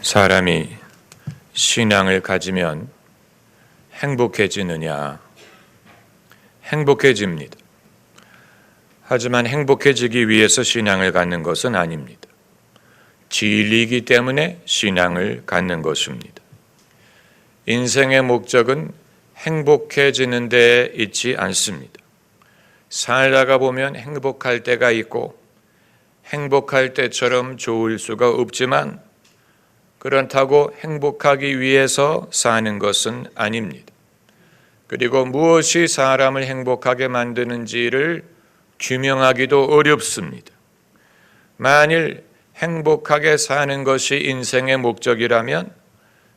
사람이 신앙을 가지면 행복해지느냐? 행복해집니다. 하지만 행복해지기 위해서 신앙을 갖는 것은 아닙니다. 진리이기 때문에 신앙을 갖는 것입니다. 인생의 목적은 행복해지는 데 있지 않습니다. 살다가 보면 행복할 때가 있고 행복할 때처럼 좋을 수가 없지만 그렇다고 행복하기 위해서 사는 것은 아닙니다. 그리고 무엇이 사람을 행복하게 만드는지를 규명하기도 어렵습니다. 만일 행복하게 사는 것이 인생의 목적이라면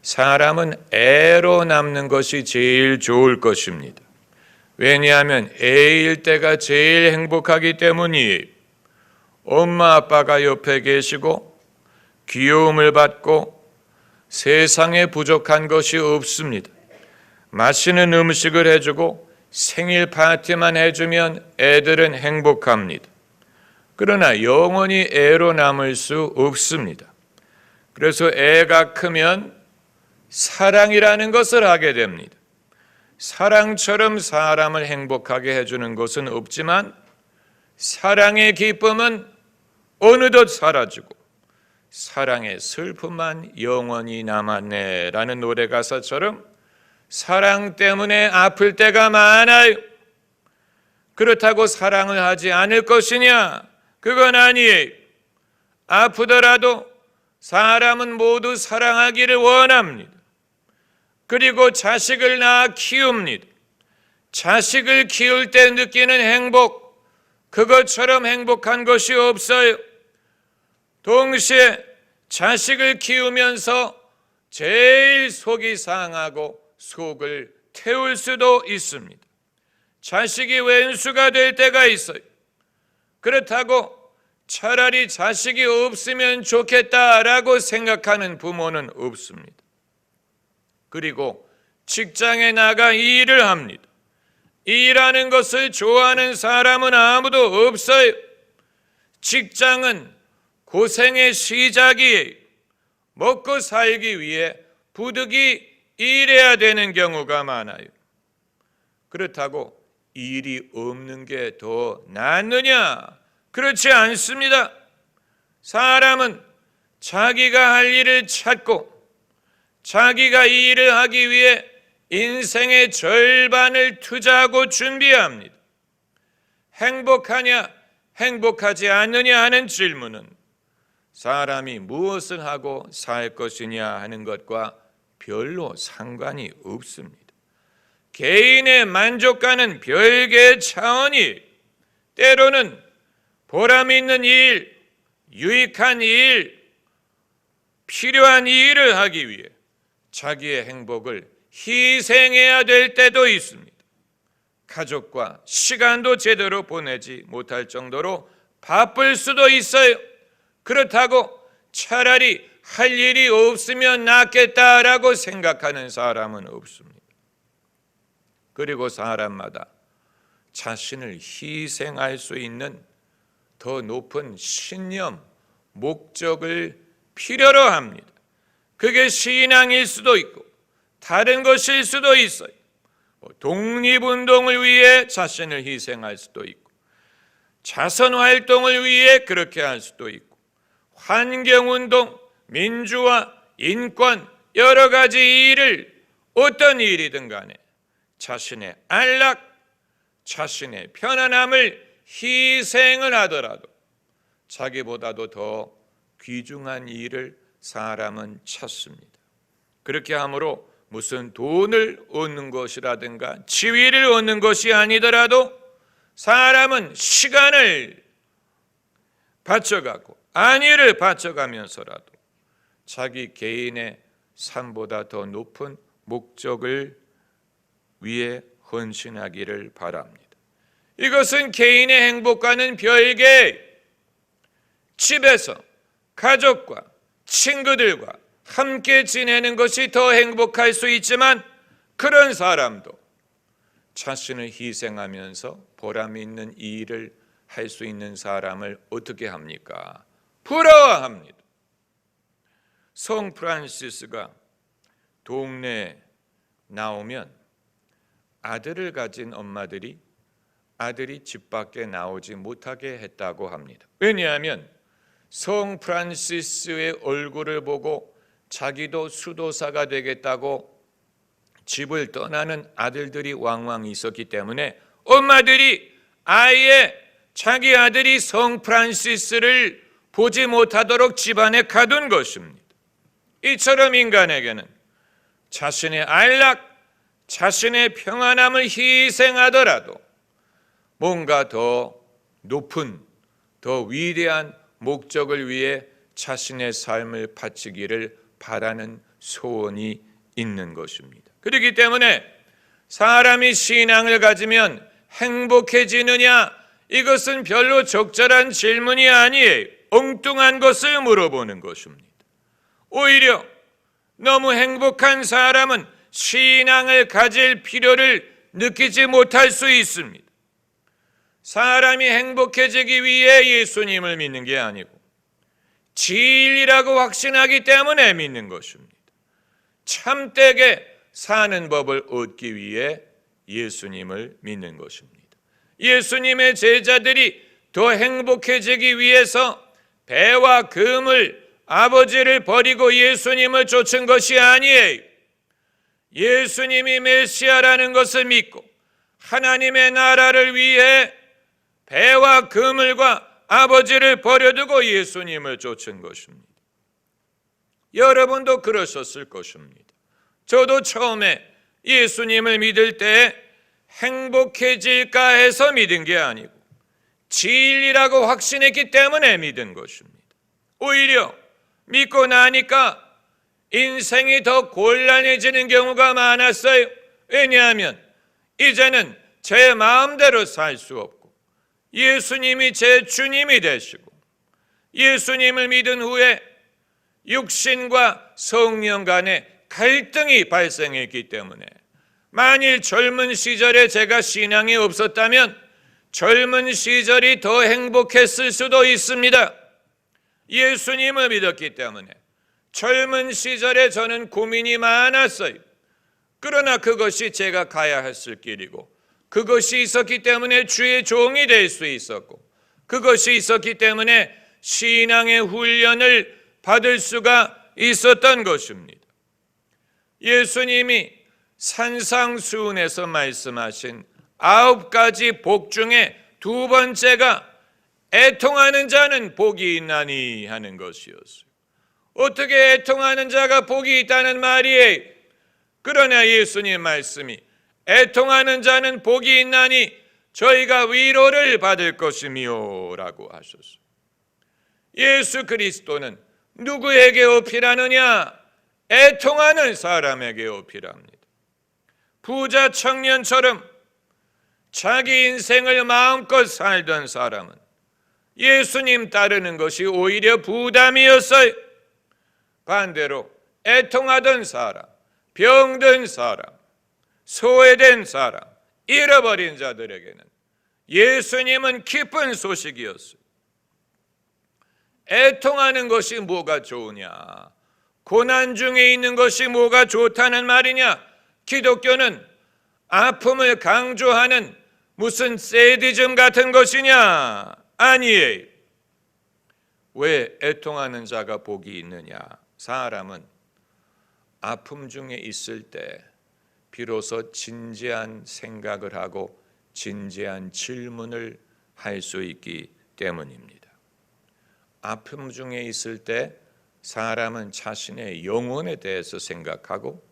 사람은 애로 남는 것이 제일 좋을 것입니다. 왜냐하면 애일 때가 제일 행복하기 때문이에요. 엄마 아빠가 옆에 계시고 귀여움을 받고 세상에 부족한 것이 없습니다. 맛있는 음식을 해주고 생일 파티만 해주면 애들은 행복합니다. 그러나 영원히 애로 남을 수 없습니다. 그래서 애가 크면 사랑이라는 것을 하게 됩니다. 사랑처럼 사람을 행복하게 해주는 것은 없지만 사랑의 기쁨은 어느덧 사라지고 사랑의 슬픔만 영원히 남았네라는 노래 가사처럼 사랑 때문에 아플 때가 많아요. 그렇다고 사랑을 하지 않을 것이냐? 그건 아니에요. 아프더라도 사람은 모두 사랑하기를 원합니다. 그리고 자식을 낳아 키웁니다. 자식을 키울 때 느끼는 행복, 그것처럼 행복한 것이 없어요. 동시에 자식을 키우면서 제일 속이 상하고 속을 태울 수도 있습니다. 자식이 왼수가 될 때가 있어요. 그렇다고 차라리 자식이 없으면 좋겠다라고 생각하는 부모는 없습니다. 그리고 직장에 나가 일을 합니다. 일하는 것을 좋아하는 사람은 아무도 없어요. 직장은 고생의 시작이에요. 먹고 살기 위해 부득이 일해야 되는 경우가 많아요. 그렇다고 일이 없는 게 더 낫느냐? 그렇지 않습니다. 사람은 자기가 할 일을 찾고 자기가 이 일을 하기 위해 인생의 절반을 투자하고 준비합니다. 행복하냐, 행복하지 않느냐 하는 질문은 사람이 무엇을 하고 살 것이냐 하는 것과 별로 상관이 없습니다. 개인의 만족과는 별개의 차원이 때로는 보람 있는 일, 유익한 일, 필요한 일을 하기 위해 자기의 행복을 희생해야 될 때도 있습니다. 가족과 시간도 제대로 보내지 못할 정도로 바쁠 수도 있어요. 그렇다고 차라리 할 일이 없으면 낫겠다라고 생각하는 사람은 없습니다. 그리고 사람마다 자신을 희생할 수 있는 더 높은 신념, 목적을 필요로 합니다. 그게 신앙일 수도 있고 다른 것일 수도 있어요. 독립운동을 위해 자신을 희생할 수도 있고 자선활동을 위해 그렇게 할 수도 있고 환경운동, 민주화, 인권 여러 가지 일을 어떤 일이든 간에 자신의 안락, 자신의 편안함을 희생을 하더라도 자기보다도 더 귀중한 일을 사람은 찾습니다. 그렇게 함으로 무슨 돈을 얻는 것이라든가 지위를 얻는 것이 아니더라도 사람은 시간을 바쳐가고 안위를 바쳐가면서라도 자기 개인의 삶보다 더 높은 목적을 위해 헌신하기를 바랍니다. 이것은 개인의 행복과는 별개 집에서 가족과 친구들과 함께 지내는 것이 더 행복할 수 있지만 그런 사람도 자신을 희생하면서 보람 있는 일을 할 수 있는 사람을 어떻게 합니까? 부러워합니다. 성 프란시스가 동네에 나오면 아들을 가진 엄마들이 아들이 집 밖에 나오지 못하게 했다고 합니다. 왜냐하면 성 프란시스의 얼굴을 보고 자기도 수도사가 되겠다고 집을 떠나는 아들들이 왕왕 있었기 때문에 엄마들이 아예 자기 아들이 성 프란시스를 보지 못하도록 집안에 가둔 것입니다. 이처럼 인간에게는 자신의 안락, 자신의 평안함을 희생하더라도 뭔가 더 높은, 더 위대한 목적을 위해 자신의 삶을 바치기를 바라는 소원이 있는 것입니다. 그렇기 때문에 사람이 신앙을 가지면 행복해지느냐? 이것은 별로 적절한 질문이 아니에요. 엉뚱한 것을 물어보는 것입니다. 오히려 너무 행복한 사람은 신앙을 가질 필요를 느끼지 못할 수 있습니다. 사람이 행복해지기 위해 예수님을 믿는 게 아니고 진리라고 확신하기 때문에 믿는 것입니다. 참되게 사는 법을 얻기 위해 예수님을 믿는 것입니다. 예수님의 제자들이 더 행복해지기 위해서 배와 금을 아버지를 버리고 예수님을 쫓은 것이 아니에요. 예수님이 메시아라는 것을 믿고 하나님의 나라를 위해 배와 그물과 아버지를 버려두고 예수님을 쫓은 것입니다. 여러분도 그러셨을 것입니다. 저도 처음에 예수님을 믿을 때 행복해질까 해서 믿은 게 아니고 진리라고 확신했기 때문에 믿은 것입니다. 오히려 믿고 나니까 인생이 더 곤란해지는 경우가 많았어요. 왜냐하면 이제는 제 마음대로 살 수 없고 예수님이 제 주님이 되시고 예수님을 믿은 후에 육신과 성령 간의 갈등이 발생했기 때문에 만일 젊은 시절에 제가 신앙이 없었다면 젊은 시절이 더 행복했을 수도 있습니다. 예수님을 믿었기 때문에 젊은 시절에 저는 고민이 많았어요. 그러나 그것이 제가 가야 했을 길이고 그것이 있었기 때문에 주의 종이 될 수 있었고 그것이 있었기 때문에 신앙의 훈련을 받을 수가 있었던 것입니다. 예수님이 산상수훈에서 말씀하신 9가지 복 중에 두 번째가 애통하는 자는 복이 있나니 하는 것이었어요. 어떻게 애통하는 자가 복이 있다는 말이에요? 그러나 예수님 말씀이 애통하는 자는 복이 있나니 저희가 위로를 받을 것이며 라고 하셨어요. 예수 그리스도는 누구에게 어필하느냐? 애통하는 사람에게 어필합니다. 부자 청년처럼 자기 인생을 마음껏 살던 사람은 예수님 따르는 것이 오히려 부담이었어요. 반대로 애통하던 사람, 병든 사람, 소외된 사람, 잃어버린 자들에게는 예수님은 기쁜 소식이었어요. 애통하는 것이 뭐가 좋으냐? 고난 중에 있는 것이 뭐가 좋다는 말이냐? 기독교는 아픔을 강조하는 무슨 세디즘 같은 것이냐? 아니에요. 왜 애통하는 자가 복이 있느냐? 사람은 아픔 중에 있을 때 비로소 진지한 생각을 하고 진지한 질문을 할 수 있기 때문입니다. 아픔 중에 있을 때 사람은 자신의 영혼에 대해서 생각하고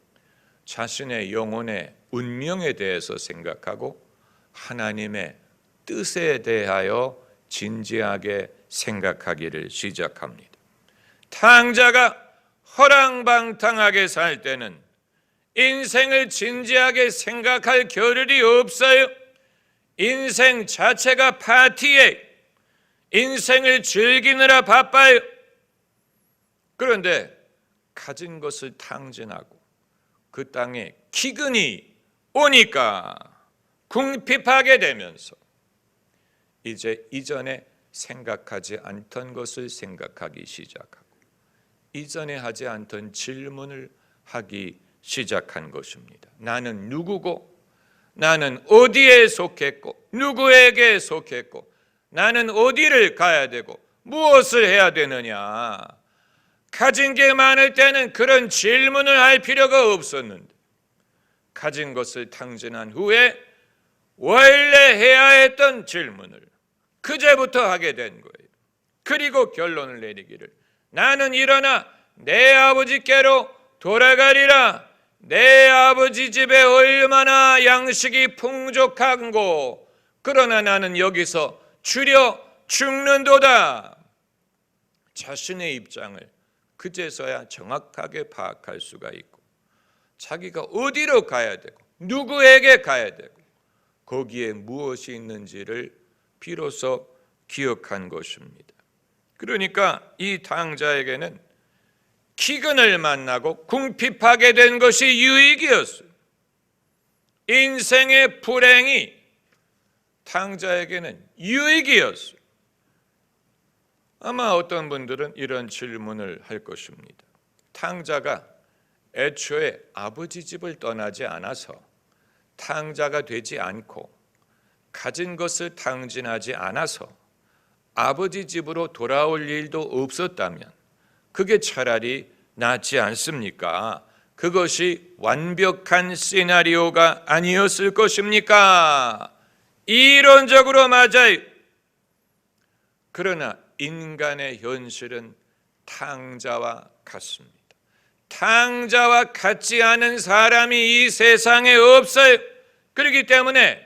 자신의 영혼의 운명에 대해서 생각하고 하나님의 뜻에 대하여 진지하게 생각하기를 시작합니다. 탕자가 허랑방탕하게 살 때는 인생을 진지하게 생각할 겨를이 없어요. 인생 자체가 파티에 인생을 즐기느라 바빠요. 그런데 가진 것을 탕진하고 그 땅에 기근이 오니까 궁핍하게 되면서 이제 이전에 생각하지 않던 것을 생각하기 시작하고 이전에 하지 않던 질문을 하기 시작한 것입니다. 나는 누구고, 나는 어디에 속했고, 누구에게 속했고, 나는 어디를 가야 되고 무엇을 해야 되느냐. 가진 게 많을 때는 그런 질문을 할 필요가 없었는데, 가진 것을 탕진한 후에 원래 해야 했던 질문을 그제부터 하게 된 거예요. 그리고 결론을 내리기를, 나는 일어나 내 아버지께로 돌아가리라. 내 아버지 집에 얼마나 양식이 풍족한고, 그러나 나는 여기서 주려 죽는도다. 자신의 입장을 그제서야 정확하게 파악할 수가 있고, 자기가 어디로 가야 되고 누구에게 가야 되고 거기에 무엇이 있는지를 비로소 기억한 것입니다. 그러니까 이 탕자에게는 기근을 만나고 궁핍하게 된 것이 유익이었어요. 인생의 불행이 탕자에게는 유익이었어요. 아마 어떤 분들은 이런 질문을 할 것입니다. 탕자가 애초에 아버지 집을 떠나지 않아서, 탕자가 되지 않고 가진 것을 탕진하지 않아서 아버지 집으로 돌아올 일도 없었다면 그게 차라리 낫지 않습니까? 그것이 완벽한 시나리오가 아니었을 것입니까? 이론적으로 맞아요. 그러나 인간의 현실은 탕자와 같습니다. 탕자와 같지 않은 사람이 이 세상에 없어요. 그렇기 때문에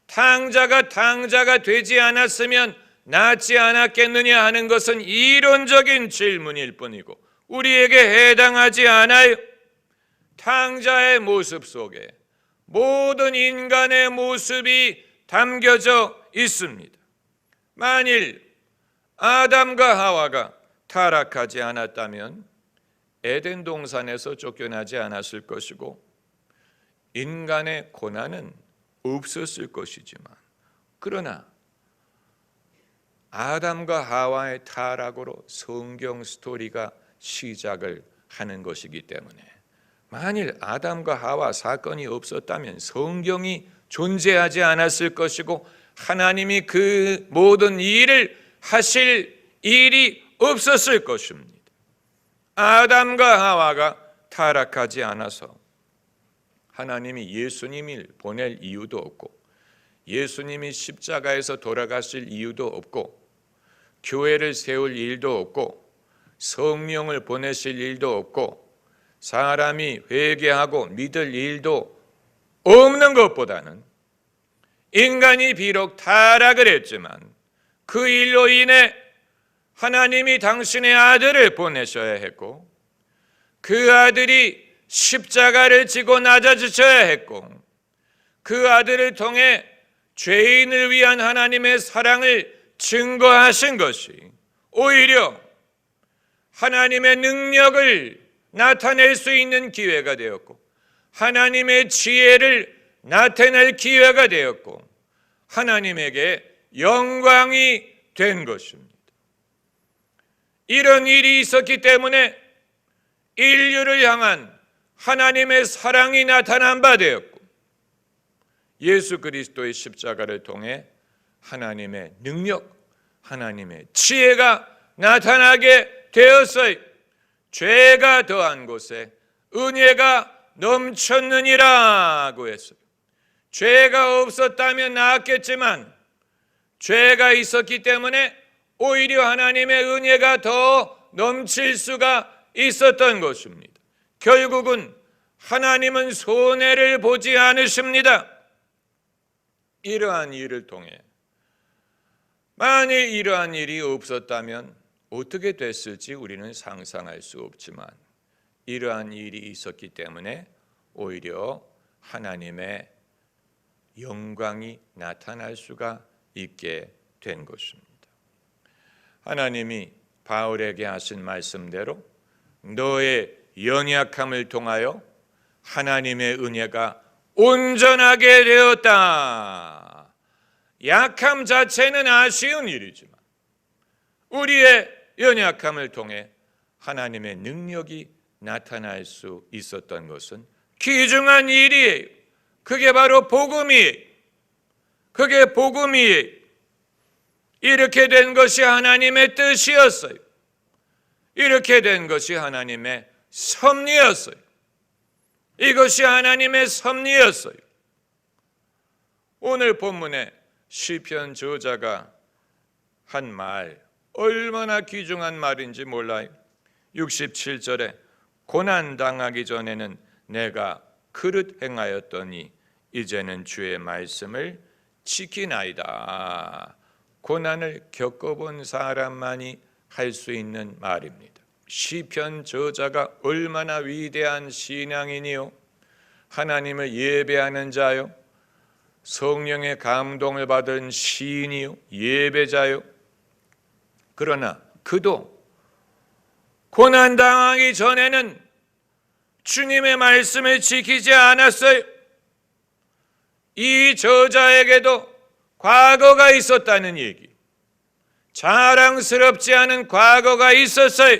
탕자가 되지 않았으면 낫지 않았겠느냐 하는 것은 이론적인 질문일 뿐이고 우리에게 해당하지 않아요. 탕자의 모습 속에 모든 인간의 모습이 담겨져 있습니다. 만일 아담과 하와가 타락하지 않았다면 에덴 동산에서 쫓겨나지 않았을 것이고 인간의 고난은 없었을 것이지만, 그러나 아담과 하와의 타락으로 성경 스토리가 시작을 하는 것이기 때문에, 만일 아담과 하와 사건이 없었다면 성경이 존재하지 않았을 것이고 하나님이 그 모든 일을 하실 일이 없었을 것입니다. 아담과 하와가 타락하지 않아서 하나님이 예수님을 보낼 이유도 없고, 예수님이 십자가에서 돌아가실 이유도 없고, 교회를 세울 일도 없고, 성령을 보내실 일도 없고, 사람이 회개하고 믿을 일도 없는 것보다는, 인간이 비록 타락을 했지만 그 일로 인해 하나님이 당신의 아들을 보내셔야 했고, 그 아들이 십자가를 지고 낮아지셔야 했고, 그 아들을 통해 죄인을 위한 하나님의 사랑을 증거하신 것이 오히려 하나님의 능력을 나타낼 수 있는 기회가 되었고, 하나님의 지혜를 나타낼 기회가 되었고, 하나님에게 영광이 된 것입니다. 이런 일이 있었기 때문에 인류를 향한 하나님의 사랑이 나타난 바 되었고, 예수 그리스도의 십자가를 통해 하나님의 능력, 하나님의 지혜가 나타나게 되었어요. 죄가 더한 곳에 은혜가 넘쳤느니라고 했어요. 죄가 없었다면 나았겠지만 죄가 있었기 때문에 오히려 하나님의 은혜가 더 넘칠 수가 있었던 것입니다. 결국은 하나님은 손해를 보지 않으십니다. 이러한 일을 통해, 만일 이러한 일이 없었다면 어떻게 됐을지 우리는 상상할 수 없지만, 이러한 일이 있었기 때문에 오히려 하나님의 영광이 나타날 수가 있게 된 것입니다. 하나님이 바울에게 하신 말씀대로 너의 연약함을 통하여 하나님의 은혜가 온전하게 되었다. 약함 자체는 아쉬운 일이지만 우리의 연약함을 통해 하나님의 능력이 나타날 수 있었던 것은 귀중한 일이에요. 그게 바로 복음이에요. 그게 복음이에요. 이렇게 된 것이 하나님의 뜻이었어요. 이렇게 된 것이 하나님의 섭리였어요. 이것이 하나님의 섭리였어요. 오늘 본문에 시편 저자가 한 말, 얼마나 귀중한 말인지 몰라요. 67절에 고난당하기 전에는 내가 그릇 행하였더니 이제는 주의 말씀을 지키나이다. 고난을 겪어본 사람만이 할 수 있는 말입니다. 시편 저자가 얼마나 위대한 신앙이니요, 하나님을 예배하는 자요, 성령의 감동을 받은 시인이요, 예배자요. 그러나 그도 고난당하기 전에는 주님의 말씀을 지키지 않았어요. 이 저자에게도 과거가 있었다는 얘기, 자랑스럽지 않은 과거가 있었어요.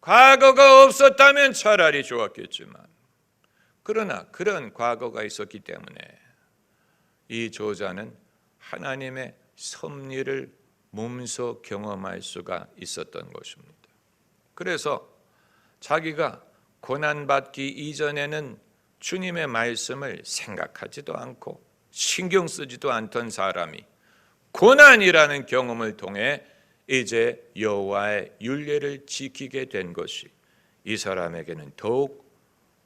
과거가 없었다면 차라리 좋았겠지만, 그러나 그런 과거가 있었기 때문에 이 저자는 하나님의 섭리를 몸소 경험할 수가 있었던 것입니다. 그래서 자기가 고난받기 이전에는 주님의 말씀을 생각하지도 않고 신경 쓰지도 않던 사람이 고난이라는 경험을 통해 이제 여호와의 율례를 지키게 된 것이 이 사람에게는 더욱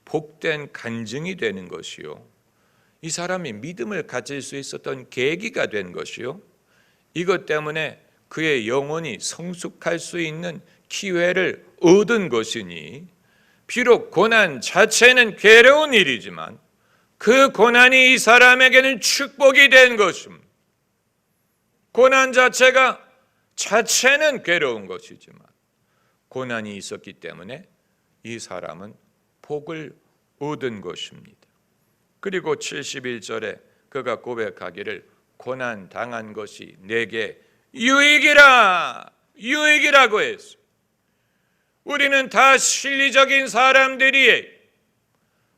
복된 간증이 되는 것이요, 이 사람이 믿음을 가질 수 있었던 계기가 된 것이요, 이것 때문에 그의 영혼이 성숙할 수 있는 기회를 얻은 것이니, 비록 고난 자체는 괴로운 일이지만 그 고난이 이 사람에게는 축복이 된 것입니다. 고난 자체는 괴로운 것이지만 고난이 있었기 때문에 이 사람은 복을 얻은 것입니다. 그리고 71절에 그가 고백하기를 고난 당한 것이 내게 유익이라고 했어요. 우리는 다 실리적인 사람들이에요.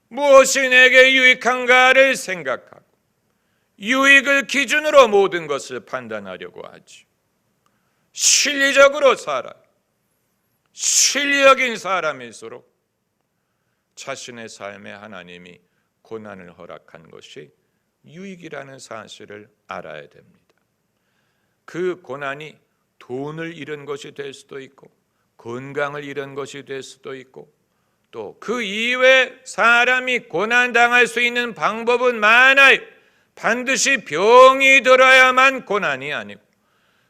무엇이 내게 유익한가를 생각하고 유익을 기준으로 모든 것을 판단하려고 하죠. 실리적으로 살아요. 실리적인 사람일수록 자신의 삶에 하나님이 고난을 허락한 것이 유익이라는 사실을 알아야 됩니다. 그 고난이 돈을 잃은 것이 될 수도 있고 건강을 잃은 것이 될 수도 있고, 또 그 이외에 사람이 고난당할 수 있는 방법은 많아요. 반드시 병이 들어야만 고난이 아니고,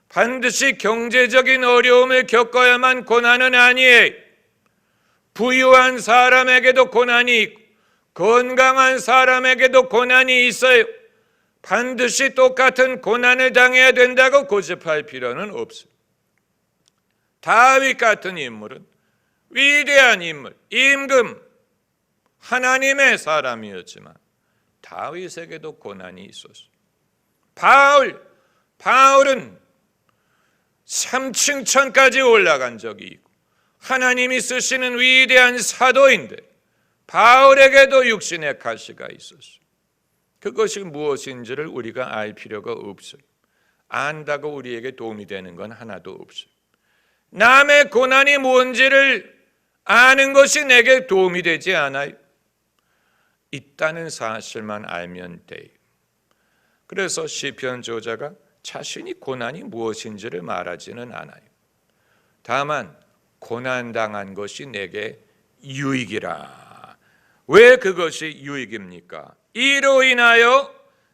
반드시 경제적인 어려움을 겪어야만 고난은 아니에요. 부유한 사람에게도 고난이 있고 건강한 사람에게도 고난이 있어요. 반드시 똑같은 고난을 당해야 된다고 고집할 필요는 없어요. 다윗 같은 인물은 위대한 인물, 임금, 하나님의 사람이었지만 다윗에게도 고난이 있었어요. 바울은 3층 천까지 올라간 적이 있고 하나님이 쓰시는 위대한 사도인데 바울에게도 육신의 가시가 있었어요. 그것이 무엇인지를 우리가 알 필요가 없어요. 안다고 우리에게 도움이 되는 건 하나도 없어요. 남의 고난이 뭔지를 아는 것이 내게 도움이 되지 않아요. 있다는 사실만 알면 돼요. 그래서 시편 저자가 자신이 고난이 무엇인지를 말하지는 않아요. 다만 고난당한 것이 내게 유익이라. 왜 그것이 유익입니까? 이로 인하여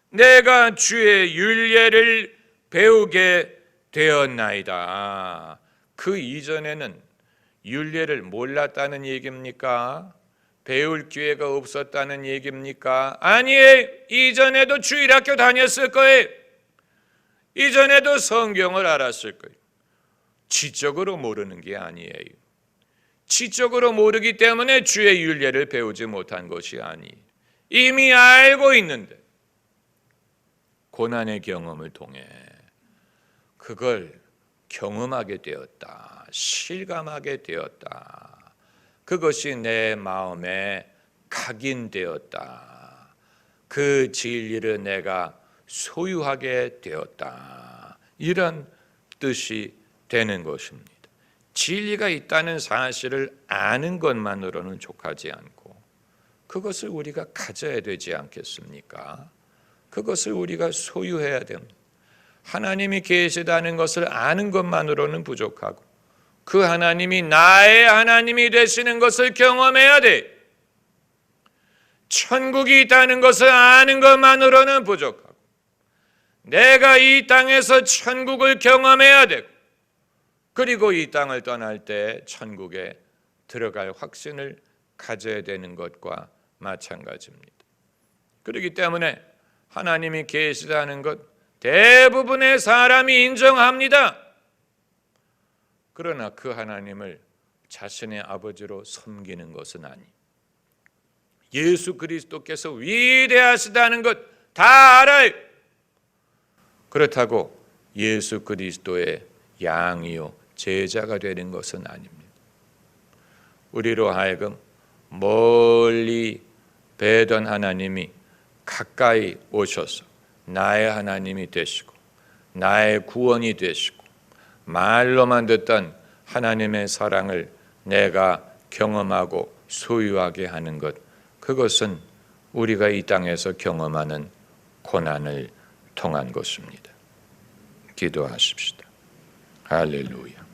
내가 주의 율례를 배우게 되었나이다. 그 이전에는 율례를 몰랐다는 얘기입니까? 배울 기회가 없었다는 얘기입니까? 아니에요. 이전에도 주일학교 다녔을 거예요. 이전에도 성경을 알았을 거예요. 지적으로 모르는 게 아니에요. 지적으로 모르기 때문에 주의 율례를 배우지 못한 것이 아니에요. 이미 알고 있는데 고난의 경험을 통해 그걸 경험하게 되었다. 실감하게 되었다. 그것이 내 마음에 각인되었다. 그 진리를 내가 소유하게 되었다. 이런 뜻이 되는 것입니다. 진리가 있다는 사실을 아는 것만으로는 족하지 않고 그것을 우리가 가져야 되지 않겠습니까? 그것을 우리가 소유해야 됩니다. 하나님이 계시다는 것을 아는 것만으로는 부족하고 그 하나님이 나의 하나님이 되시는 것을 경험해야 돼. 천국이 있다는 것을 아는 것만으로는 부족하고 내가 이 땅에서 천국을 경험해야 되고 그리고 이 땅을 떠날 때 천국에 들어갈 확신을 가져야 되는 것과 마찬가지입니다. 그렇기 때문에 하나님이 계시다는 것 대부분의 사람이 인정합니다. 그러나 그 하나님을 자신의 아버지로 섬기는 것은 아니. 예수 그리스도께서 위대하시다는 것 다 알아요. 그렇다고 예수 그리스도의 양이요 제자가 되는 것은 아닙니다. 우리로 하여금 멀리 뵈던 하나님이 가까이 오셔서 나의 하나님이 되시고 나의 구원이 되시고 말로만 듣던 하나님의 사랑을 내가 경험하고 소유하게 하는 것, 그것은 우리가 이 땅에서 경험하는 고난을 통한 것입니다. 기도하십시다. 할렐루야.